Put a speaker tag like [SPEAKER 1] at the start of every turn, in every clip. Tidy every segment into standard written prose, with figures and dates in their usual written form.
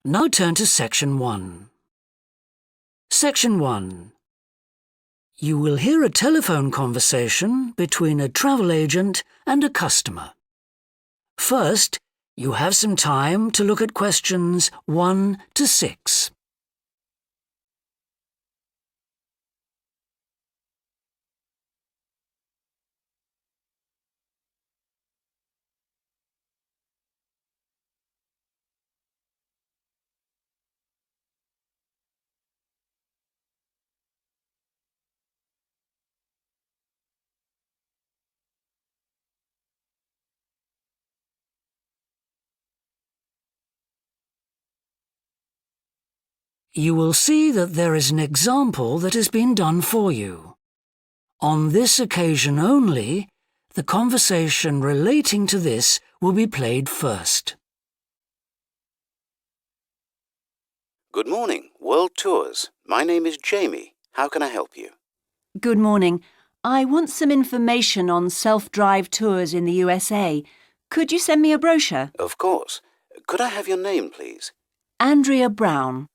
[SPEAKER 1] Now turn to Section 1. Section 1. You will hear a telephone conversation between a travel agent and a customer. First, you have some time to look at questions 1 to 6. You will see that there is an example that has been done for you. On this occasion only, the conversation relating to this will be played first.
[SPEAKER 2] Good morning, World Tours. My name is Jamie. How can I help you?
[SPEAKER 3] Good morning. I want some information on self-drive tours in the U.S.A. Could you send me a brochure?
[SPEAKER 2] Of course. Could I have your name, please?
[SPEAKER 3] Andrea Brown.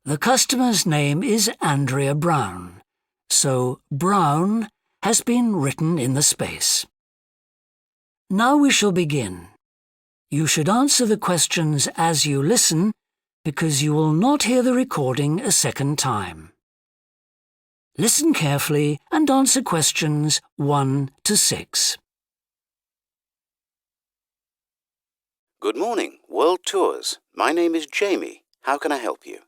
[SPEAKER 1] The customer's name is Andrea Brown, so Brown has been written in the space. Now we shall begin. You should answer the questions as you listen, because you will not hear the recording a second time. Listen carefully and answer questions 1 to 6.
[SPEAKER 2] Good morning, World Tours. My name is Jamie. How can I help you?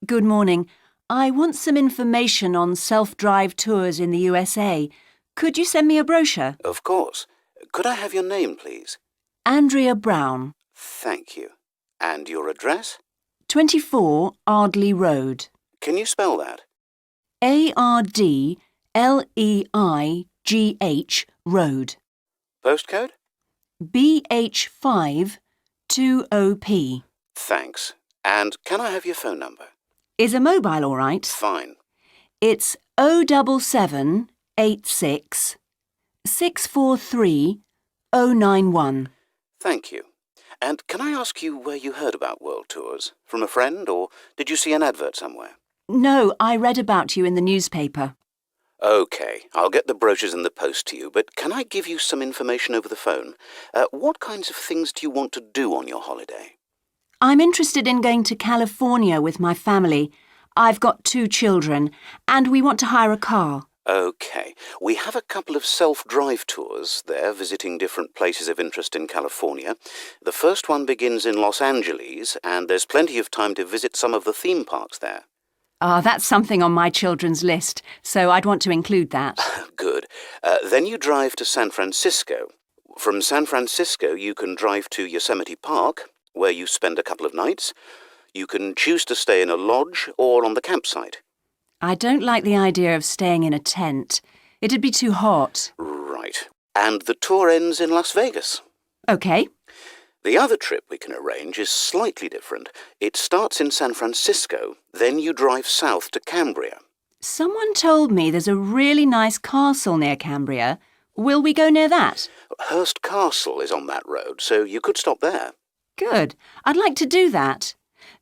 [SPEAKER 3] Good morning. I want some information on self-drive tours in the U.S.A. Could you send me a brochure?
[SPEAKER 2] Of course. Could I have your name, please?
[SPEAKER 3] Andrea Brown.
[SPEAKER 2] Thank you. And your address?
[SPEAKER 3] 24 Ardley Road.
[SPEAKER 2] Can you spell that?
[SPEAKER 3] Ardleigh Road.
[SPEAKER 2] Postcode?
[SPEAKER 3] BH5 2OP.
[SPEAKER 2] Thanks. And can I have your phone number?
[SPEAKER 3] Is a mobile all right?
[SPEAKER 2] Fine.
[SPEAKER 3] It's 07786 643 091.
[SPEAKER 2] Thank you. And can I ask you where you heard about World Tours? From a friend, or did you see an advert somewhere?
[SPEAKER 3] No, I read about you in the newspaper.
[SPEAKER 2] OK, I'll get the brochures in the post to you, but can I give you some information over the phone? What kinds of things do you want to do on your holiday?
[SPEAKER 3] I'm interested in going to California with my family. I've got 2 children, and we want to hire a car.
[SPEAKER 2] OK, we have a couple of self-drive tours there visiting different places of interest in California. The first one begins in Los Angeles, and there's plenty of time to visit some of the theme parks there.
[SPEAKER 3] That's something on my children's list, so I'd want to include that.
[SPEAKER 2] Good. Then you drive to San Francisco. From San Francisco, you can drive to Yosemite Park, where you spend a couple of nights. You can choose to stay in a lodge or on the campsite.
[SPEAKER 3] I don't like the idea of staying in a tent. It'd be too hot.
[SPEAKER 2] Right. And the tour ends in Las Vegas.
[SPEAKER 3] OK.
[SPEAKER 2] The other trip we can arrange is slightly different. It starts in San Francisco, then you drive south to Cambria.
[SPEAKER 3] Someone told me there's a really nice castle near Cambria. Will we go near that?
[SPEAKER 2] Hearst Castle is on that road, so you could stop there.
[SPEAKER 3] Good. I'd like to do that.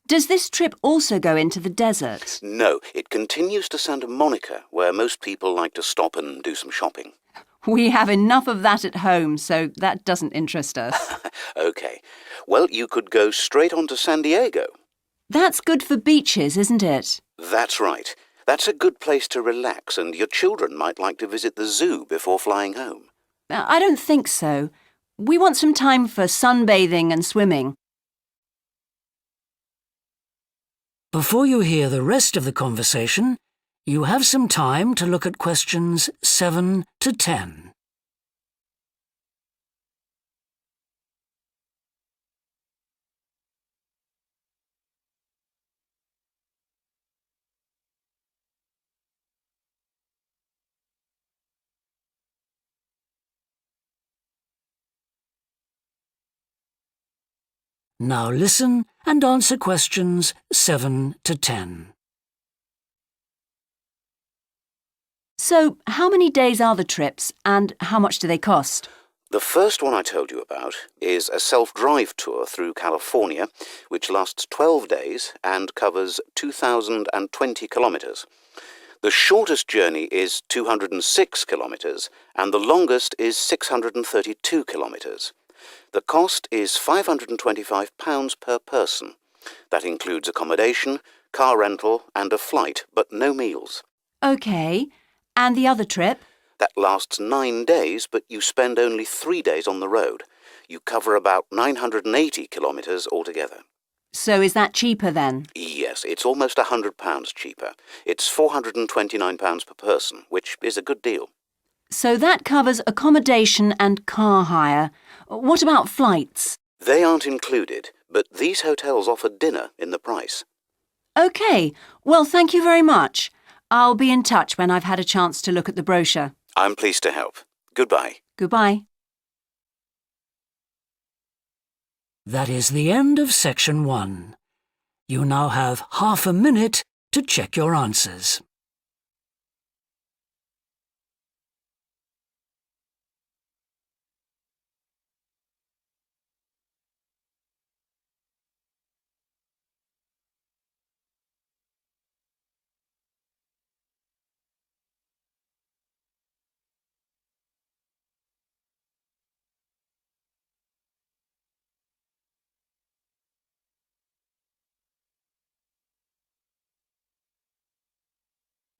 [SPEAKER 3] Does this trip also go into the desert?
[SPEAKER 2] No, it continues to Santa Monica, where most people like to stop and do some shopping.
[SPEAKER 3] We have enough of that at home, so that doesn't interest us.
[SPEAKER 2] OK. Well, you could go straight on to San Diego.
[SPEAKER 3] That's good for beaches, isn't it?
[SPEAKER 2] That's right. That's a good place to relax, and your children might like to visit the zoo before flying home.
[SPEAKER 3] I don't think so. We want some time for sunbathing and swimming.
[SPEAKER 1] Before you hear the rest of the conversation, you have some time to look at questions 7 to 10. Now listen and answer questions 7 to 10.
[SPEAKER 3] So, how many days are the trips and how much do they cost?
[SPEAKER 2] The first one I told you about is a self-drive tour through California, which lasts 12 days and covers 2,020 kilometres. The shortest journey is 206 kilometres and the longest is 632 kilometres. The cost is £525 per person. That includes accommodation, car rental and a flight, but no meals.
[SPEAKER 3] OK. And the other trip?
[SPEAKER 2] That lasts 9 days, but you spend only 3 days on the road. You cover about 980 kilometres altogether.
[SPEAKER 3] So is that cheaper then?
[SPEAKER 2] Yes, it's almost £100 cheaper. It's £429 per person, which is a good deal.
[SPEAKER 3] So that covers accommodation and car hire. What about flights?
[SPEAKER 2] They aren't included, but these hotels offer dinner in the price.
[SPEAKER 3] OK. Well, thank you very much. I'll be in touch when I've had a chance to look at the brochure.
[SPEAKER 2] I'm pleased to help. Goodbye.
[SPEAKER 3] Goodbye.
[SPEAKER 1] That is the end of section 1. You now have half a minute to check your answers.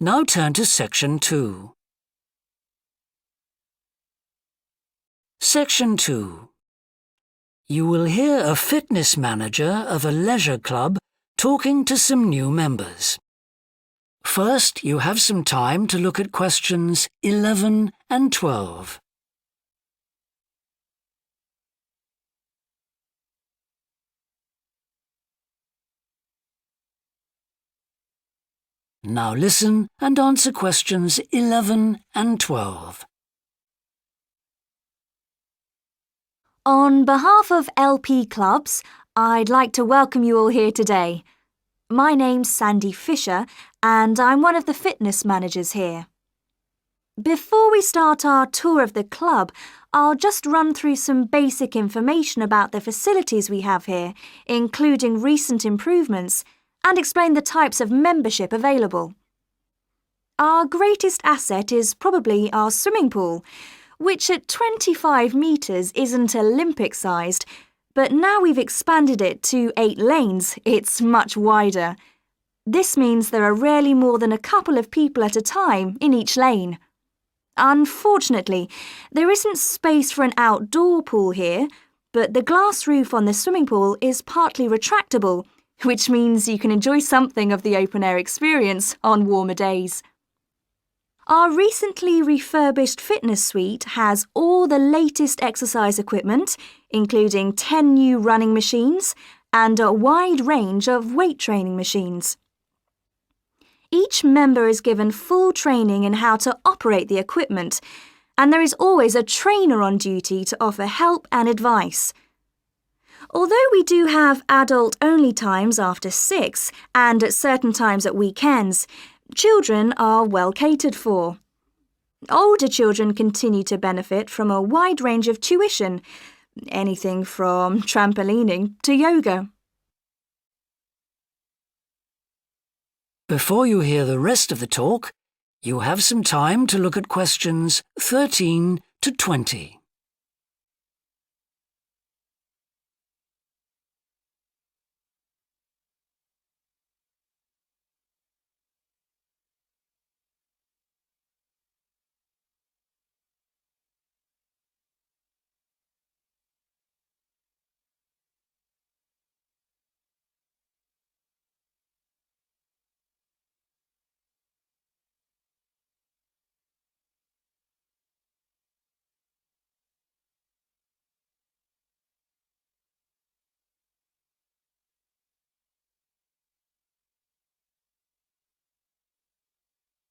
[SPEAKER 1] Now turn to section 2. Section 2. You will hear a fitness manager of a leisure club talking to some new members. First, you have some time to look at questions 11 and 12. Now listen and answer questions 11 and 12.
[SPEAKER 4] On behalf of LP Clubs, I'd like to welcome you all here today. My name's Sandy Fisher and I'm one of the fitness managers here. Before we start our tour of the club, I'll just run through some basic information about the facilities we have here, including recent improvements, and explain the types of membership available. Our greatest asset is probably our swimming pool, which at 25 metres isn't Olympic-sized, but now we've expanded it to 8 lanes, it's much wider. This means there are rarely more than a couple of people at a time in each lane. Unfortunately, there isn't space for an outdoor pool here, but the glass roof on the swimming pool is partly retractable, which means you can enjoy something of the open-air experience on warmer days. Our recently refurbished fitness suite has all the latest exercise equipment, including 10 new running machines and a wide range of weight training machines. Each member is given full training in how to operate the equipment, and there is always a trainer on duty to offer help and advice. Although we do have adult-only times after 6 and at certain times at weekends, children are well catered for. Older children continue to benefit from a wide range of tuition, anything from trampolining to yoga.
[SPEAKER 1] Before you hear the rest of the talk, you have some time to look at questions 13 to 20.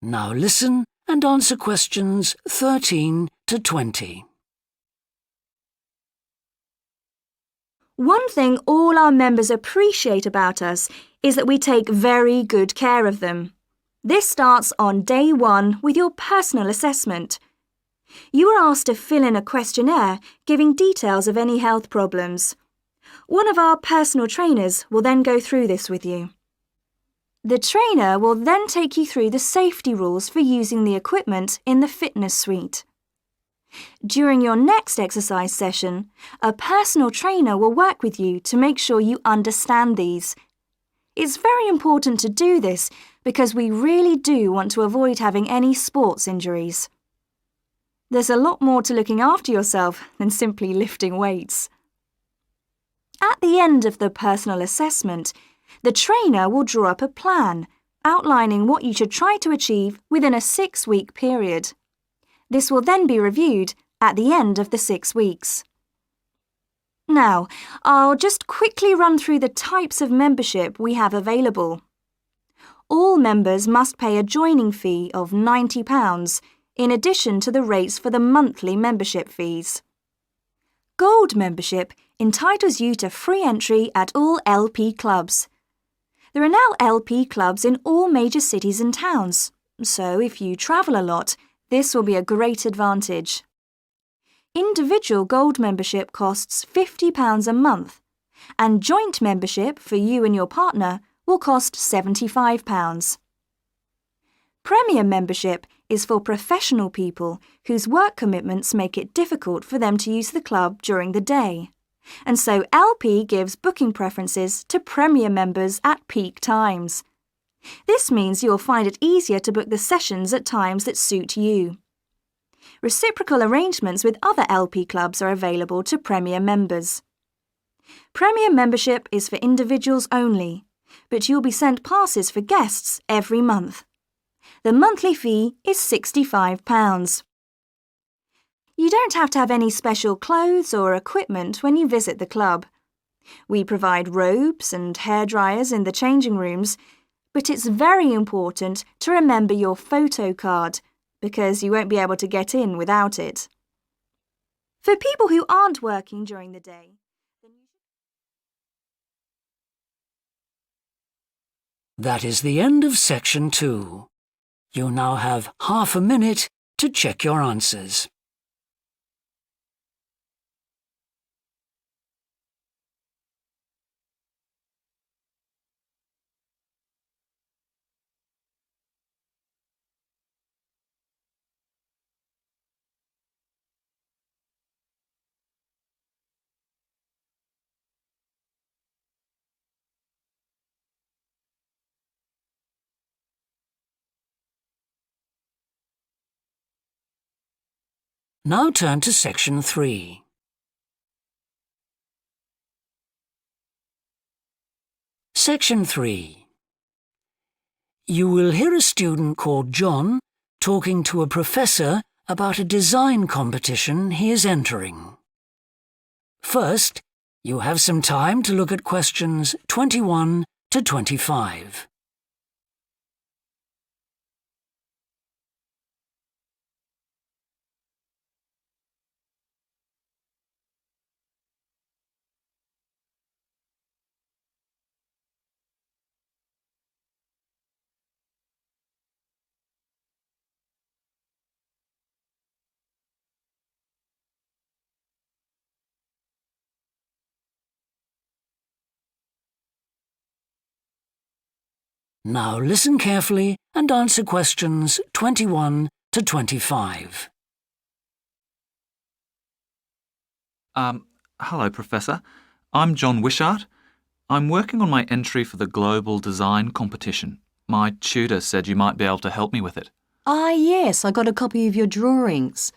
[SPEAKER 1] Now listen and answer questions 13 to 20.
[SPEAKER 4] One thing all our members appreciate about us is that we take very good care of them. This starts on day 1 with your personal assessment. You are asked to fill in a questionnaire giving details of any health problems. One of our personal trainers will then go through this with you. The trainer will then take you through the safety rules for using the equipment in the fitness suite. During your next exercise session, a personal trainer will work with you to make sure you understand these. It's very important to do this because we really do want to avoid having any sports injuries. There's a lot more to looking after yourself than simply lifting weights. At the end of the personal assessment, the trainer will draw up a plan outlining what you should try to achieve within a 6-week period. This will then be reviewed at the end of the 6 weeks. Now, I'll just quickly run through the types of membership we have available. All members must pay a joining fee of £90 in addition to the rates for the monthly membership fees. Gold membership entitles you to free entry at all LP clubs. There are now LP clubs in all major cities and towns, so if you travel a lot, this will be a great advantage. Individual gold membership costs £50 a month, and joint membership for you and your partner will cost £75. Premium membership is for professional people whose work commitments make it difficult for them to use the club during the day, and so LP gives booking preferences to Premier members at peak times. This means you'll find it easier to book the sessions at times that suit you. Reciprocal arrangements with other LP clubs are available to Premier members. Premier membership is for individuals only, but you'll be sent passes for guests every month. The monthly fee is £65. You don't have to have any special clothes or equipment when you visit the club. We provide robes and hairdryers in the changing rooms, but it's very important to remember your photo card because you won't be able to get in without it. For people who aren't working during the day,
[SPEAKER 1] That is the end of section 2. You now have half a minute to check your answers. Now turn to section 3. Section 3. You will hear a student called John talking to a professor about a design competition he is entering. First, you have some time to look at questions 21 to 25. Now listen carefully and answer questions 21 to 25.
[SPEAKER 5] Hello, Professor. I'm John Wishart. I'm working on my entry for the Global Design Competition. My tutor said you might be able to help me with it.
[SPEAKER 6] Ah, yes, I got a copy of your drawings.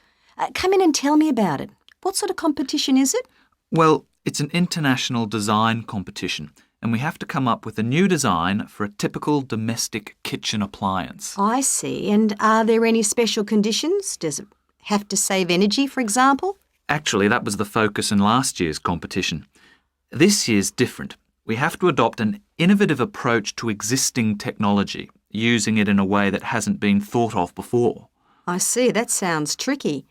[SPEAKER 6] Come in and tell me about it. What sort of competition is it?
[SPEAKER 5] Well, it's an international design competition, and we have to come up with a new design for a typical domestic kitchen appliance.
[SPEAKER 6] I see. And are there any special conditions? Does it have to save energy, for example?
[SPEAKER 5] Actually, that was the focus in last year's competition. This year's different. We have to adopt an innovative approach to existing technology, using it in a way that hasn't been thought of before.
[SPEAKER 6] I see. That sounds tricky.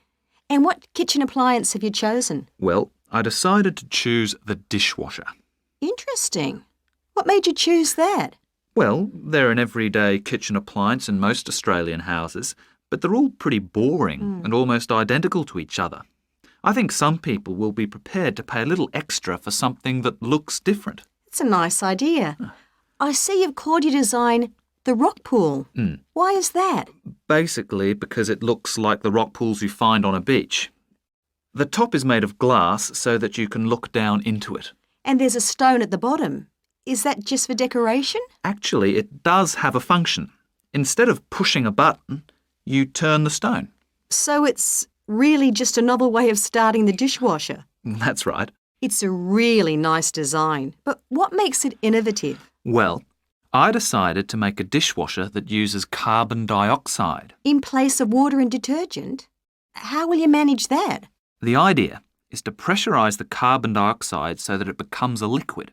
[SPEAKER 6] And what kitchen appliance have you chosen?
[SPEAKER 5] Well, I decided to choose the dishwasher.
[SPEAKER 6] Interesting. What made you choose that?
[SPEAKER 5] Well, they're an everyday kitchen appliance in most Australian houses, but they're all pretty boring and almost identical to each other. I think some people will be prepared to pay a little extra for something that looks different.
[SPEAKER 6] It's a nice idea. I see you've called your design the rock pool. Why is that?
[SPEAKER 5] Basically because it looks like the rock pools you find on a beach. The top is made of glass so that you can look down into it.
[SPEAKER 6] And there's a stone at the bottom. Is that just for decoration?
[SPEAKER 5] Actually, it does have a function. Instead of pushing a button, you turn the stone.
[SPEAKER 6] So it's really just a novel way of starting the dishwasher.
[SPEAKER 5] That's right.
[SPEAKER 6] It's a really nice design, but what makes it innovative?
[SPEAKER 5] Well, I decided to make a dishwasher that uses carbon dioxide.
[SPEAKER 6] In place of water and detergent? How will you manage that?
[SPEAKER 5] The idea is to pressurise the carbon dioxide so that it becomes a liquid.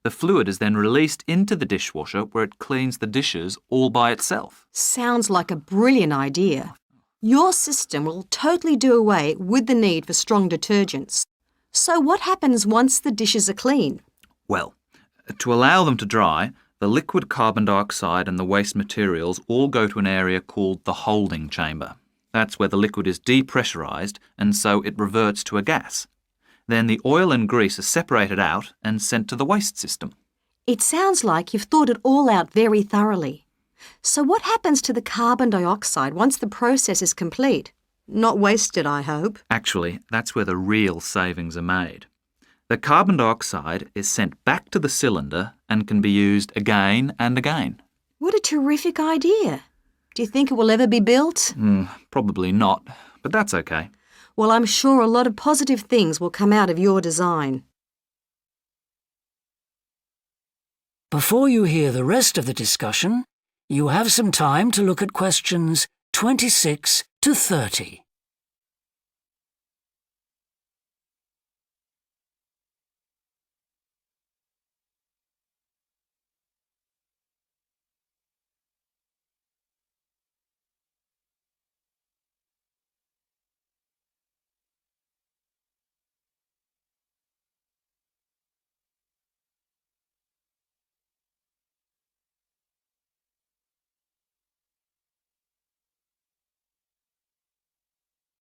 [SPEAKER 5] The fluid is then released into the dishwasher where it cleans the dishes all by itself.
[SPEAKER 6] Sounds like a brilliant idea. Your system will totally do away with the need for strong detergents. So what happens once the dishes are clean?
[SPEAKER 5] Well, to allow them to dry, the liquid carbon dioxide and the waste materials all go to an area called the holding chamber. That's where the liquid is depressurised and so it reverts to a gas. Then the oil and grease are separated out and sent to the waste system.
[SPEAKER 6] It sounds like you've thought it all out very thoroughly. So what happens to the carbon dioxide once the process is complete? Not wasted, I hope.
[SPEAKER 5] Actually, that's where the real savings are made. The carbon dioxide is sent back to the cylinder and can be used again and again.
[SPEAKER 6] What a terrific idea. Do you think it will ever be built?
[SPEAKER 5] Probably not, but that's okay.
[SPEAKER 6] Well, I'm sure a lot of positive things will come out of your design.
[SPEAKER 1] Before you hear the rest of the discussion, you have some time to look at questions 26 to 30.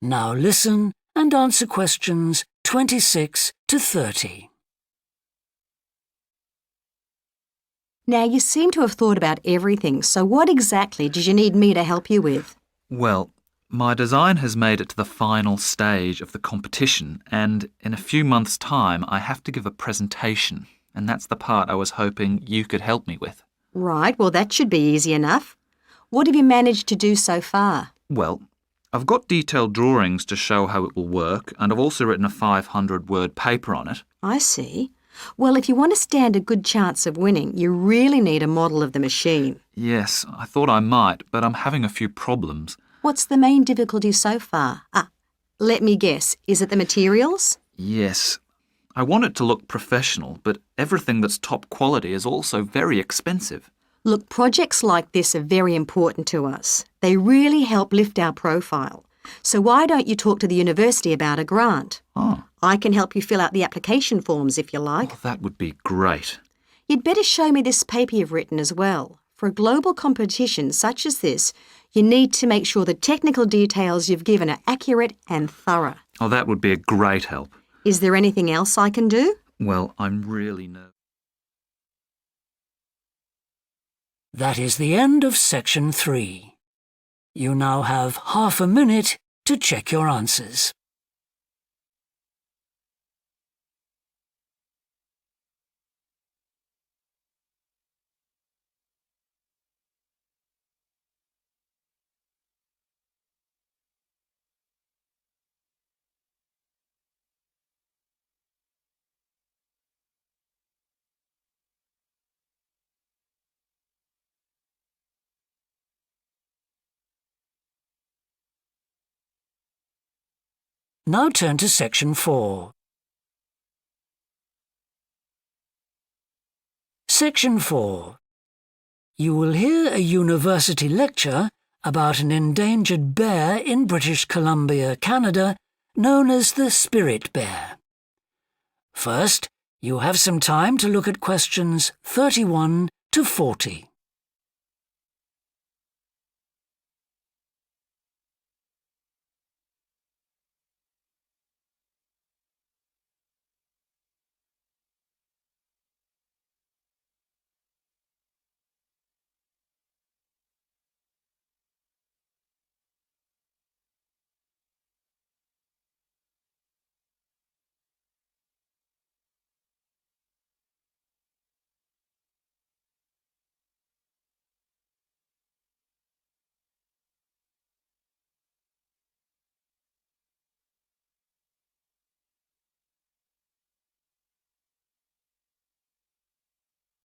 [SPEAKER 1] Now listen and answer questions 26 to 30.
[SPEAKER 6] Now, you seem to have thought about everything, so what exactly did you need me to help you with?
[SPEAKER 5] Well, my design has made it to the final stage of the competition, and in a few months' time I have to give a presentation, and that's the part I was hoping you could help me with.
[SPEAKER 6] Right, well, that should be easy enough. What have you managed to do so far?
[SPEAKER 5] Well, I've got detailed drawings to show how it will work, and I've also written a 500-word paper on it.
[SPEAKER 6] I see. Well, if you want to stand a good chance of winning, you really need a model of the machine.
[SPEAKER 5] Yes, I thought I might, but I'm having a few problems.
[SPEAKER 6] What's the main difficulty so far? Let me guess. Is it the materials?
[SPEAKER 5] Yes. I want it to look professional, but everything that's top quality is also very expensive.
[SPEAKER 6] Look, projects like this are very important to us. They really help lift our profile. So why don't you talk to the university about a grant?
[SPEAKER 5] Oh.
[SPEAKER 6] I can help you fill out the application forms if you like.
[SPEAKER 5] Oh, that would be great.
[SPEAKER 6] You'd better show me this paper you've written as well. For a global competition such as this, you need to make sure the technical details you've given are accurate and thorough.
[SPEAKER 5] Oh, that would be a great help.
[SPEAKER 6] Is there anything else I can do?
[SPEAKER 5] Well, I'm really nervous.
[SPEAKER 1] That is the end of section 3. You now have half a minute to check your answers. Now turn to section 4. Section 4. You will hear a university lecture about an endangered bear in British Columbia, Canada, known as the spirit bear. First, you have some time to look at questions 31 to 40.